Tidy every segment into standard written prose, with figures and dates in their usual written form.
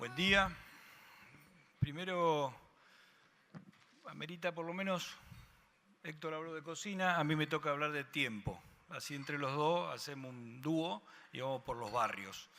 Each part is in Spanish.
Buen día. Primero, amerita por lo menos, Héctor habló de cocina, a mí me toca hablar de tiempo. Así entre los dos hacemos un dúo y vamos por los barrios.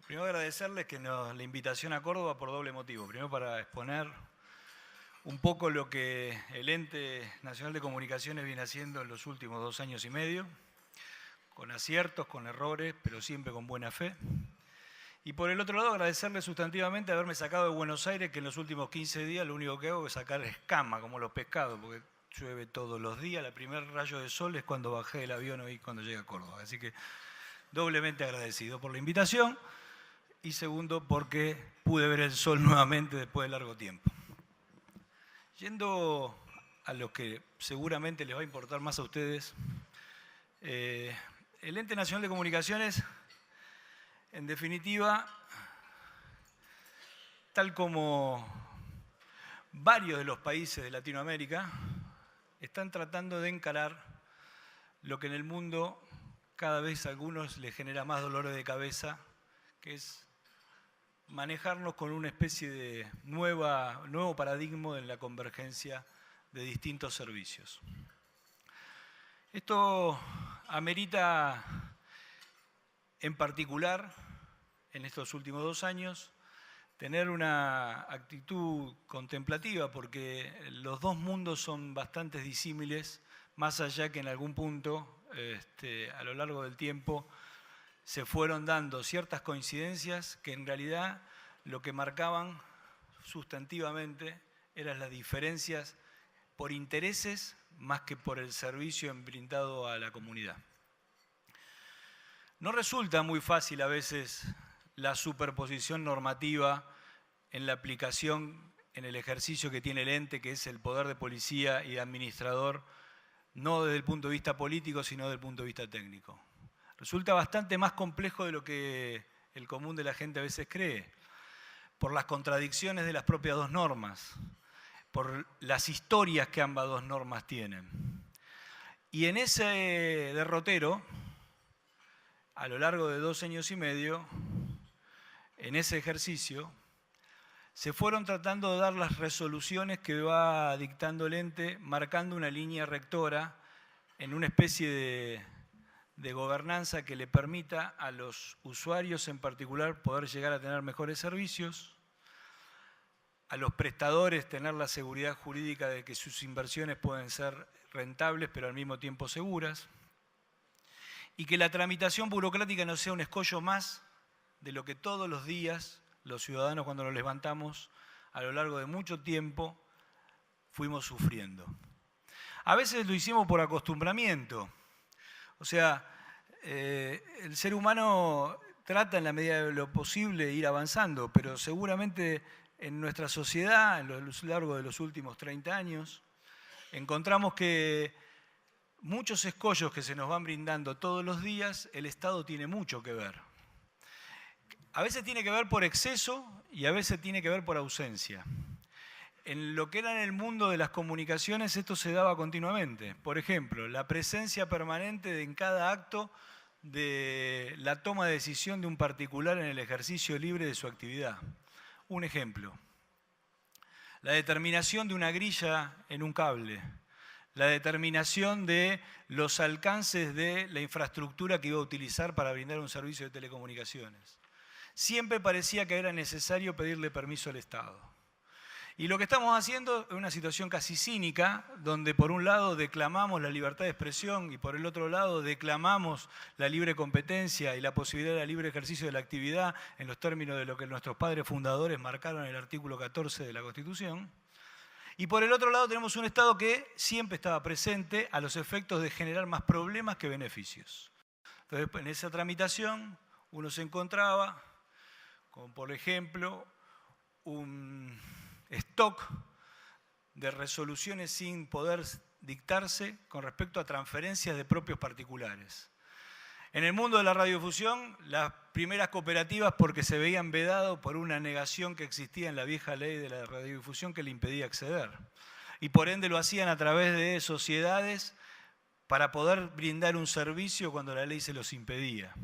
Primero agradecerles la invitación a Córdoba por doble motivo. Primero para exponer un poco lo que el Ente Nacional de Comunicaciones viene haciendo en los últimos 2 años y medio, con aciertos, con errores, pero siempre con buena fe. Y por el otro lado, agradecerle sustantivamente haberme sacado de Buenos Aires, que en los últimos 15 días lo único que hago es sacar escama, como los pescados, porque llueve todos los días. El primer rayo de sol es cuando bajé del avión hoy, cuando llegué a Córdoba. Así que doblemente agradecido por la invitación y segundo, porque pude ver el sol nuevamente después de largo tiempo. Yendo a lo que seguramente les va a importar más a ustedes, el Ente Nacional de Comunicaciones, en definitiva, tal como varios de los países de Latinoamérica, están tratando de encarar lo que en el mundo cada vez a algunos les genera más dolores de cabeza, que es manejarnos con una especie de nuevo paradigma en la convergencia de distintos servicios. Esto amerita, en particular, en estos últimos 2 años, tener una actitud contemplativa, porque los dos mundos son bastante disímiles, más allá que en algún punto, a lo largo del tiempo, se fueron dando ciertas coincidencias que en realidad lo que marcaban sustantivamente eran las diferencias por intereses más que por el servicio brindado a la comunidad. No resulta muy fácil a veces la superposición normativa en la aplicación, en el ejercicio que tiene el ente, que es el poder de policía y de administrador, no desde el punto de vista político, sino desde el punto de vista técnico. Resulta bastante más complejo de lo que el común de la gente a veces cree, por las contradicciones de las propias dos normas, por las historias que ambas dos normas tienen. Y en ese derrotero, a lo largo de 2 años y medio, en ese ejercicio, se fueron tratando de dar las resoluciones que va dictando el ente, marcando una línea rectora en una especie de gobernanza que le permita a los usuarios en particular poder llegar a tener mejores servicios, a los prestadores tener la seguridad jurídica de que sus inversiones pueden ser rentables pero al mismo tiempo seguras, y que la tramitación burocrática no sea un escollo más de lo que todos los días los ciudadanos, cuando nos levantamos a lo largo de mucho tiempo, fuimos sufriendo. A veces lo hicimos por acostumbramiento. O sea, el ser humano trata en la medida de lo posible de ir avanzando, pero seguramente en nuestra sociedad, a lo largo de los últimos 30 años, encontramos que muchos escollos que se nos van brindando todos los días, el Estado tiene mucho que ver. A veces tiene que ver por exceso y a veces tiene que ver por ausencia. En lo que era en el mundo de las comunicaciones esto se daba continuamente. Por ejemplo, la presencia permanente en cada acto de la toma de decisión de un particular en el ejercicio libre de su actividad. Un ejemplo, la determinación de una grilla en un cable, la determinación de los alcances de la infraestructura que iba a utilizar para brindar un servicio de telecomunicaciones. Siempre parecía que era necesario pedirle permiso al Estado. Y lo que estamos haciendo es una situación casi cínica, donde por un lado declamamos la libertad de expresión y por el otro lado declamamos la libre competencia y la posibilidad del libre ejercicio de la actividad en los términos de lo que nuestros padres fundadores marcaron en el artículo 14 de la Constitución. Y por el otro lado tenemos un Estado que siempre estaba presente a los efectos de generar más problemas que beneficios. Entonces, en esa tramitación uno se encontraba con, por ejemplo, un stock de resoluciones sin poder dictarse con respecto a transferencias de propios particulares. En el mundo de la radiodifusión, las primeras cooperativas porque se veían vedados por una negación que existía en la vieja ley de la radiodifusión que le impedía acceder. Y por ende lo hacían a través de sociedades para poder brindar un servicio cuando la ley se los impedía.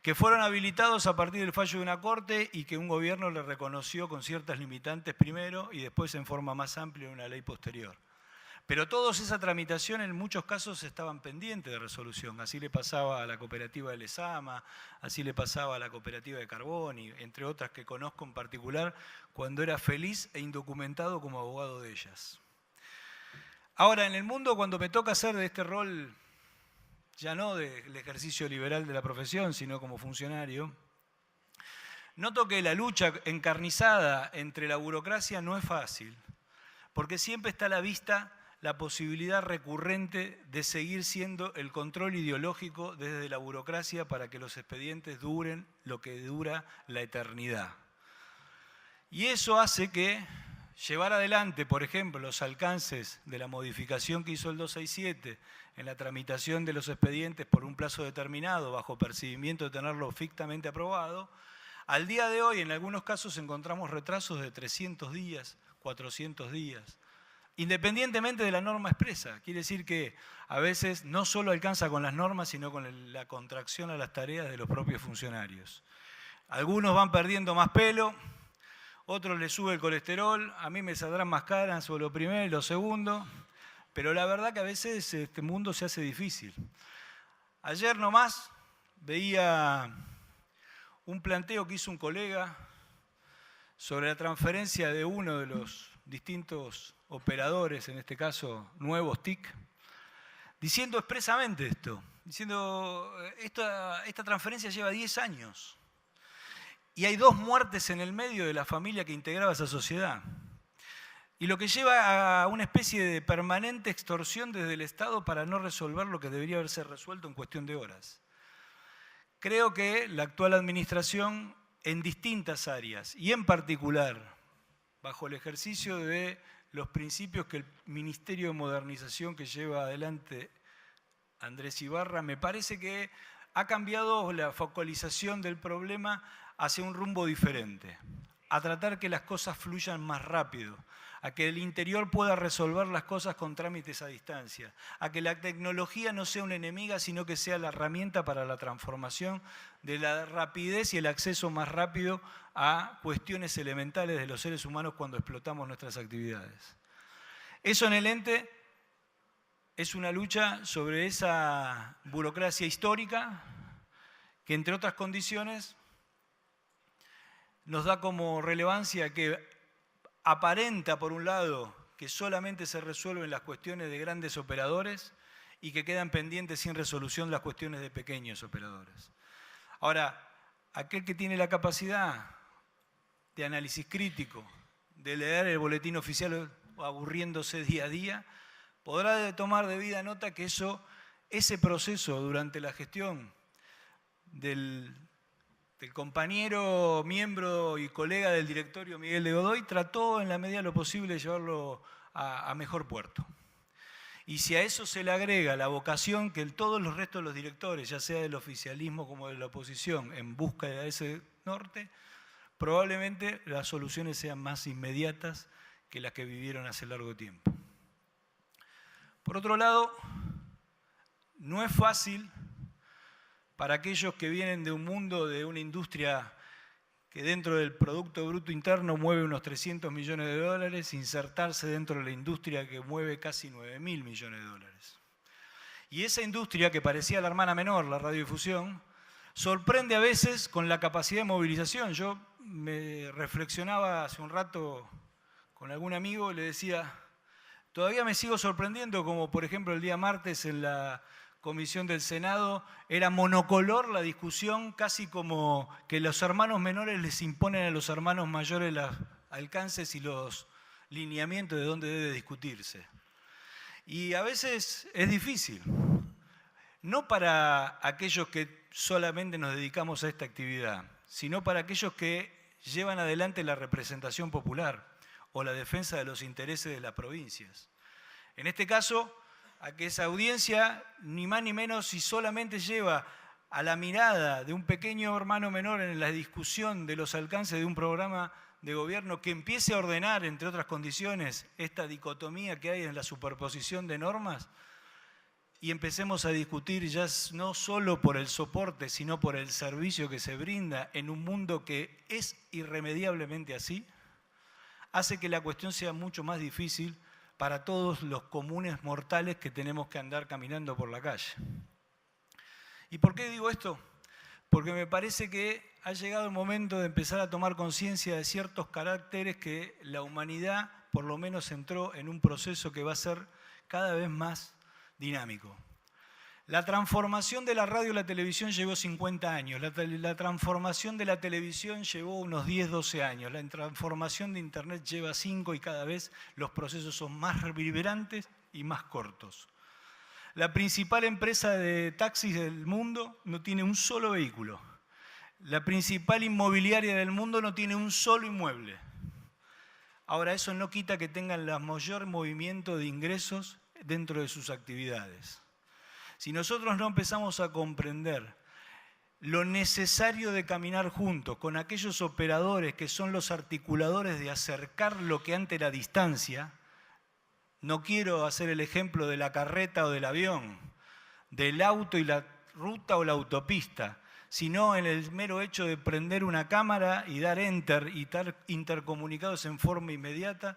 que fueron habilitados a partir del fallo de una corte y que un gobierno le reconoció con ciertas limitantes primero y después en forma más amplia en una ley posterior. Pero toda esa tramitación en muchos casos estaban pendientes de resolución. Así le pasaba a la cooperativa de Lezama, así le pasaba a la cooperativa de Carbón, y entre otras que conozco en particular, cuando era feliz e indocumentado como abogado de ellas. Ahora, en el mundo, cuando me toca hacer de este rol, ya no del ejercicio liberal de la profesión, sino como funcionario, noto que la lucha encarnizada entre la burocracia no es fácil, porque siempre está a la vista la posibilidad recurrente de seguir siendo el control ideológico desde la burocracia para que los expedientes duren lo que dura la eternidad. Y eso hace que llevar adelante, por ejemplo, los alcances de la modificación que hizo el 267 en la tramitación de los expedientes por un plazo determinado, bajo percibimiento de tenerlo fictamente aprobado, al día de hoy en algunos casos encontramos retrasos de 300 días, 400 días, independientemente de la norma expresa. Quiere decir que a veces no solo alcanza con las normas, sino con la contracción a las tareas de los propios funcionarios. Algunos van perdiendo más pelo, otros les sube el colesterol, a mí me saldrán más caras sobre lo primero y lo segundo, pero la verdad que a veces este mundo se hace difícil. Ayer nomás veía un planteo que hizo un colega sobre la transferencia de uno de los distintos operadores, en este caso nuevos TIC, diciendo expresamente esto, diciendo esta transferencia lleva 10 años y hay 2 muertes en el medio de la familia que integraba esa sociedad. Y lo que lleva a una especie de permanente extorsión desde el Estado para no resolver lo que debería haberse resuelto en cuestión de horas. Creo que la actual administración, en distintas áreas, y en particular bajo el ejercicio de los principios que el Ministerio de Modernización que lleva adelante Andrés Ibarra, me parece que ha cambiado la focalización del problema hacia un rumbo diferente, a tratar que las cosas fluyan más rápido, a que el interior pueda resolver las cosas con trámites a distancia, a que la tecnología no sea una enemiga, sino que sea la herramienta para la transformación de la rapidez y el acceso más rápido a cuestiones elementales de los seres humanos cuando explotamos nuestras actividades. Eso en el ente es una lucha sobre esa burocracia histórica que, entre otras condiciones, nos da como relevancia que aparenta, por un lado, que solamente se resuelven las cuestiones de grandes operadores y que quedan pendientes sin resolución las cuestiones de pequeños operadores. Ahora, aquel que tiene la capacidad de análisis crítico, de leer el boletín oficial aburriéndose día a día, podrá tomar debida nota que ese proceso durante la gestión del compañero, miembro y colega del directorio Miguel de Godoy trató en la medida de lo posible de llevarlo a mejor puerto. Y si a eso se le agrega la vocación que todos los restos de los directores, ya sea del oficialismo como de la oposición, en busca de ese norte, probablemente las soluciones sean más inmediatas que las que vivieron hace largo tiempo. Por otro lado, no es fácil para aquellos que vienen de un mundo, de una industria que dentro del Producto Bruto Interno mueve unos 300 millones de dólares, insertarse dentro de la industria que mueve casi 9.000 millones de dólares. Y esa industria, que parecía la hermana menor, la radiodifusión, sorprende a veces con la capacidad de movilización. Yo me reflexionaba hace un rato con algún amigo y le decía, todavía me sigo sorprendiendo, como por ejemplo el día martes en la comisión del Senado, era monocolor la discusión, casi como que los hermanos menores les imponen a los hermanos mayores los alcances y los lineamientos de dónde debe discutirse. Y a veces es difícil, no para aquellos que solamente nos dedicamos a esta actividad, sino para aquellos que llevan adelante la representación popular o la defensa de los intereses de las provincias. En este caso, a que esa audiencia, ni más ni menos, si solamente lleva a la mirada de un pequeño hermano menor en la discusión de los alcances de un programa de gobierno que empiece a ordenar, entre otras condiciones, esta dicotomía que hay en la superposición de normas, y empecemos a discutir ya no solo por el soporte, sino por el servicio que se brinda en un mundo que es irremediablemente así, hace que la cuestión sea mucho más difícil para todos los comunes mortales que tenemos que andar caminando por la calle. ¿Y por qué digo esto? Porque me parece que ha llegado el momento de empezar a tomar conciencia de ciertos caracteres que la humanidad por lo menos entró en un proceso que va a ser cada vez más dinámico. La transformación de la radio y la televisión llevó 50 años, la transformación de la televisión llevó unos 10, 12 años, la transformación de Internet lleva 5 y cada vez los procesos son más vibrantes y más cortos. La principal empresa de taxis del mundo no tiene un solo vehículo. La principal inmobiliaria del mundo no tiene un solo inmueble. Ahora, eso no quita que tengan el mayor movimiento de ingresos dentro de sus actividades. Si nosotros no empezamos a comprender lo necesario de caminar juntos con aquellos operadores que son los articuladores de acercar lo que ante la distancia, no quiero hacer el ejemplo de la carreta o del avión, del auto y la ruta o la autopista, sino en el mero hecho de prender una cámara y dar enter y estar intercomunicados en forma inmediata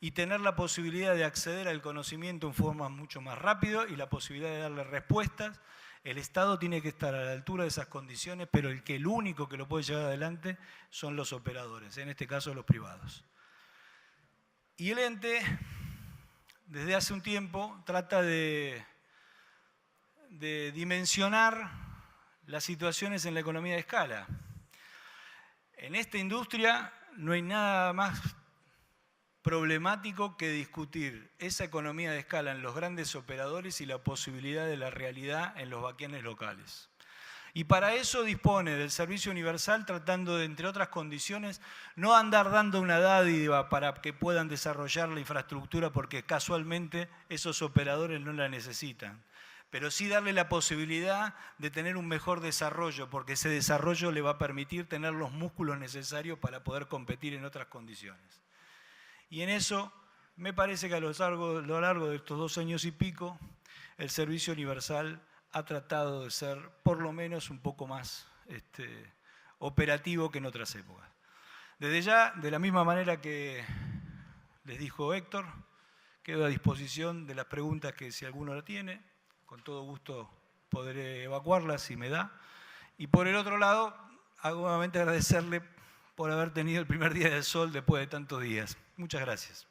y tener la posibilidad de acceder al conocimiento en forma mucho más rápido y la posibilidad de darle respuestas. El Estado tiene que estar a la altura de esas condiciones, pero el único que lo puede llevar adelante son los operadores, en este caso los privados. Y el ente, desde hace un tiempo, trata de dimensionar las situaciones en la economía de escala. En esta industria no hay nada más problemático que discutir esa economía de escala en los grandes operadores y la posibilidad de la realidad en los baquianes locales. Y para eso dispone del servicio universal tratando de, entre otras condiciones, no andar dando una dádiva para que puedan desarrollar la infraestructura porque casualmente esos operadores no la necesitan, pero sí darle la posibilidad de tener un mejor desarrollo, porque ese desarrollo le va a permitir tener los músculos necesarios para poder competir en otras condiciones. Y en eso me parece que a lo largo de estos 2 años y pico, el servicio universal ha tratado de ser por lo menos un poco más operativo que en otras épocas. Desde ya, de la misma manera que les dijo Héctor, quedo a disposición de las preguntas que si alguno la tiene, con todo gusto podré evacuarlas si me da. Y por el otro lado, nuevamente agradecerle por haber tenido el primer día del sol después de tantos días. Muchas gracias.